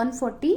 148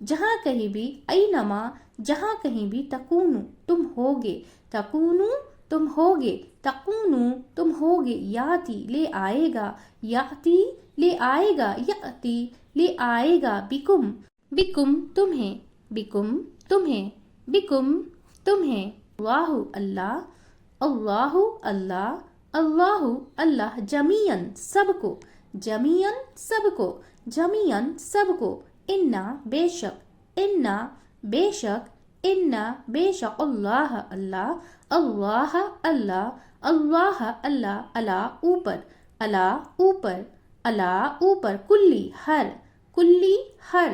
جہاں کہیں بھی، اینما جہاں کہیں بھی، تکونو تم ہوگے، تکونو تم ہوگے، تکونو تم ہوگے، یاتی لے آئے گا، یاتی لے آئے گا، یاتی لے آئے گا، بکم بکم تمہیں، بکم تمہیں، بکم تمہیں، اللہ اللہ، اللہ اللہ، اللہ اللہ، جمیعن سب کو، جمیعن سب کو، جمیعن سب کو، انا بے شک، انا بے شک، انا بے شک، اللہ اللہ، اللہ اللہ، اللہ اللہ، اللہ اوپر، اللہ اوپر، اللہ اوپر، کلی ہر، کلی ہر،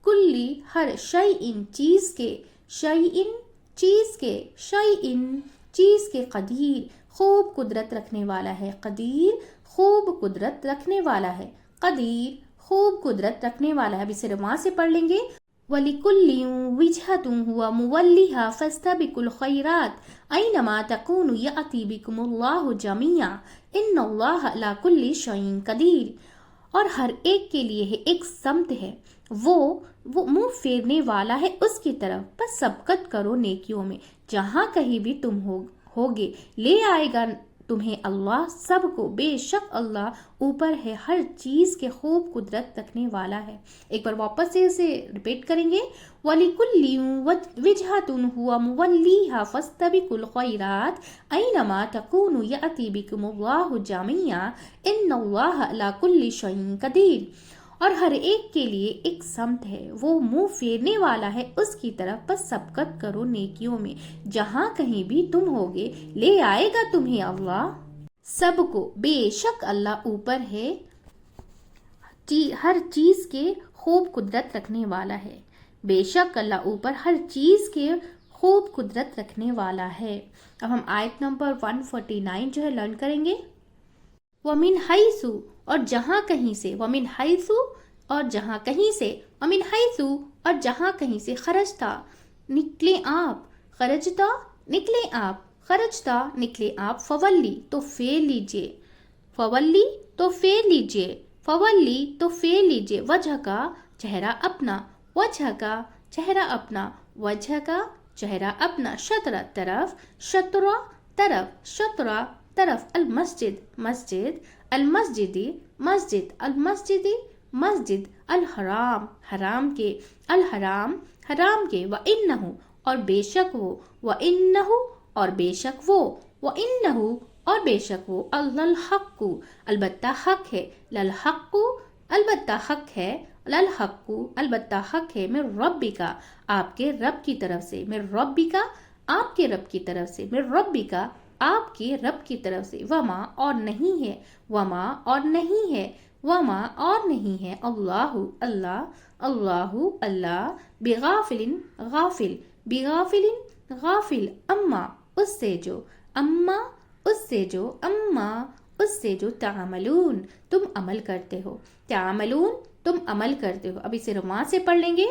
کلی ہر، شیئن چیز کے، شیئن چیز کے، شیئن چیز کے، قدیر خوب قدرت رکھنے والا ہے، قدیر خوب قدرت رکھنے والا ہے، قدیر خوب قدرت رکھنے والا ہے۔ اب اسے وہاں سے پڑھ لیں گے، وَلِكُلٍّ وِجْهَةٌ هُوَ مُوَلِّهَا فَاسْتَبِقُوا الْخَيْرَاتِ أَيْنَمَا تَكُونُوا يَأْتِ بِكُمُ اللَّهُ جَمِيعًا إِنَّ اللَّهَ عَلَى كُلِّ شَيْءٍ قَدِيرٌ۔ اور ہر ایک کے لیے ہے ایک سمت ہے، وہ منہ پھیرنے والا ہے اس کی طرف، بس سبقت کرو نیکیوں میں، جہاں کہیں بھی تم ہوگے، لے آئے گا تمہیں اللہ سب کو، بے شک اللہ اوپر ہے، ہر چیز کے خوب قدرت رکھنے والا ہے۔ ایک بار واپس سے اسے ریپیٹ کریں گے، وَلِكُلٍّ وِجْهَةٌ هُوَ مُوَلِّيهَا فَاسْتَبِقُوا الْخَيْرَاتِ أَيْنَمَا تَكُونُوا يَأْتِ بِكُمُ اللَّهُ جَمِيعًا إِنَّ اللَّهَ عَلَى كُلِّ شَيْءٍ قَدِيرٌ۔ اور ہر ایک کے لیے ایک سمت ہے، وہ منہ پھیرنے والا ہے اس کی طرف، بس سبقت کرو نیکیوں میں، جہاں کہیں بھی تم ہوگے، لے آئے گا تمہیں اللہ سب کو، بے شک اللہ اوپر ہے، ہر چیز کے خوب قدرت رکھنے والا ہے، بے شک اللہ اوپر ہر چیز کے خوب قدرت رکھنے والا ہے۔ اب ہم آیت نمبر 149 جو ہے لرن کریں گے، وَمِنْ حَيْثُ اور جہاں کہیں سے، وَمِنْ حَيْثُ اور جہاں کہیں سے، وَمِنْ حَيْثُ اور جہاں کہیں سے، خرجتا نکلے آپ، خرجتا نکلے آپ، خرجتا نکلے آپ، فولی تو پھیر لیجئے، فولی تو پھیر لیجئے، فولی تو پھیر لیجئے، وجہ کا چہرہ اپنا، وجہ کا چہرہ اپنا، وجہ کا چہرہ اپنا، شطرہ طرف، شطرہ طرف، شطرہ طرف، المسجد مسجد، المسجدی مسجد، المسجدی مسجد، الحرام حرام کے، الحرام حرام کے، وَإِنَّهُ اور بے شک وہ، وَإِنَّهُ اور بے شک وہ، وَإِنَّهُ اور بے شک وہ، الحق البتہ حق ہے، للحق البتہ حق ہے، للحق البتہ حق ہے، من ربک آپ کے رب کی طرف سے، من ربک آپ کے رب کی طرف سے، من ربک آپ کے رب کی طرف سے، وما اور نہیں ہے، وما اور نہیں ہے، وما اور نہیں ہے، اللہ اللہ، اللہ اللہ، بغافل غافل، بغافل غافل، اما اس سے جو، اما اس سے جو، اما اس سے جو، تعملون تم عمل کرتے ہو، تعملون تم عمل کرتے ہو۔ اب اسے رواں سے پڑھ لیں گے،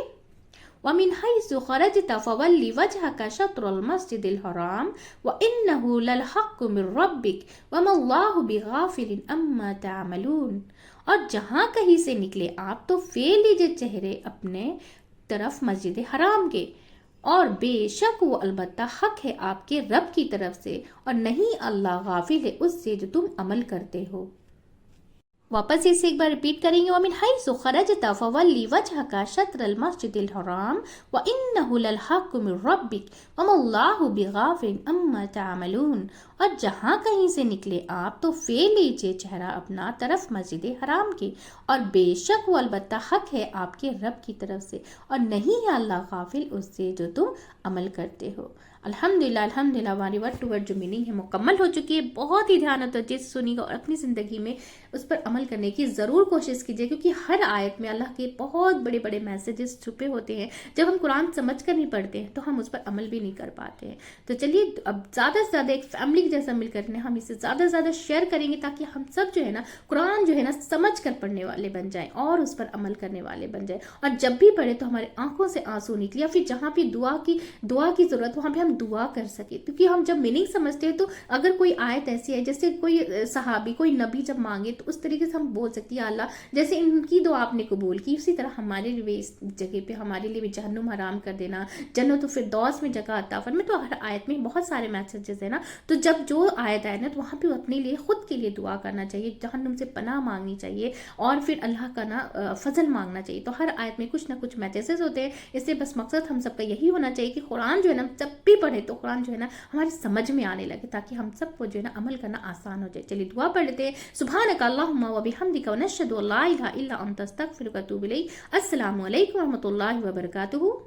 وَمِنْ حَيْثُ خَرَجْتَ فَوَلِّ وَجْهَكَ شَطْرَ الْمَسْجِدِ الْحَرَامِ وَإِنَّهُ لَلْحَقُّ مِنْ رَبِّكَ وَمَا اللَّهُ بِغَافِلٍ عَمَّا تَعْمَلُونَ۔ اور جہاں کہیں سے نکلے آپ تو پھیر لیجئے چہرے اپنے طرف مسجد حرام کے، اور بے شک وہ البتہ حق ہے آپ کے رب کی طرف سے، اور نہیں اللہ غافل ہے اس سے جو تم عمل کرتے ہو۔ واپس اسے ایک بار ریپیٹ کریں گے، وَمِنْ حَيْثُ خَرَجْتَ فَوَلِّ وَجْهَكَ شَطْرَ الْمَسْجِدِ الْحَرَامِ وَإِنَّهُ لَلْحَقُّ مِنْ رَبِّكَ وَمَا اللَّهُ بِغَافِلٍ عَمَّا تَعْمَلُونَ۔ اور جہاں کہیں سے نکلے آپ تو پھیر لیجئے چہرہ اپنا طرف مسجد حرام کے، اور بے شک وہ البتہ حق ہے آپ کے رب کی طرف سے، اور نہیں ہے اللہ غافل اس سے جو تم عمل کرتے ہو۔ الحمدللہ الحمدللہ، ہماری ورڈ ٹو ورڈ جو میننگ ہے مکمل ہو چکی ہے۔ بہت ہی دھیان و توجہ سے سنیے گا اور اپنی زندگی میں اس پر عمل کرنے کی ضرور کوشش کیجیے، کیونکہ ہر آیت میں اللہ کے بہت بڑے بڑے میسیجز چھپے ہوتے ہیں۔ جب ہم قرآن سمجھ کر نہیں پڑھتے ہیں تو ہم اس پر عمل بھی نہیں کر پاتے ہیں۔ تو چلیے اب زیادہ سے زیادہ ایک فیملی کے جیسا مل کر ہم اسے زیادہ سے زیادہ شیئر کریں گے، تاکہ ہم سب جو ہے نا قرآن جو ہے نا سمجھ کر پڑھنے والے بن جائیں اور اس پر عمل کرنے والے بن جائیں، اور جب بھی پڑھے تو ہمارے آنکھوں سے آنسو نکلے، یا پھر جہاں بھی دعا کی ضرورت وہاں پہ ہم دعا کر سکیں. کیونکہ ہم جب میننگ سمجھتے ہیں تو اگر کوئی آیت ایسی ہے جیسے کوئی صحابی کوئی نبی جب مانگے تو اس طریقے سے ہم بول سکتے ہیں یا اللہ جیسے ان کی دعا آپ نے قبول کی اسی طرح ہمارے لیے بھی اس جگہ پہ ہمارے لیے بھی جہنم حرام کر دینا, جنت و فردوس میں جگہ عطا فرما. تو ہر آیت میں بہت سارے میسیجز ہیں نا, تو جب جو آیت آئے نا تو وہاں پہ اپنے لیے خود کے لیے دعا کرنا چاہیے, جہنم سے پناہ مانگنی چاہیے اور پھر اللہ کا نا فضل مانگنا چاہیے. تو ہر آیت میں کچھ نہ کچھ میسیجز ہوتے ہیں. اس سے بس مقصد ہم سب کا یہی ہونا چاہیے کہ قرآن جو ہے نا جب بھی پڑھے تو قرآن جو ہے نا ہماری سمجھ میں آنے لگے, تاکہ ہم سب کو جو ہے نا عمل کرنا آسان ہو جائے. چلیے دعا پڑھ لیتے ہیں. سبحانک اللہم و بحمدک و نشہد ان لا الہ الا انت استغفرک و اتوب الیک. السلام علیکم و رحمۃ اللہ وبرکاتہ.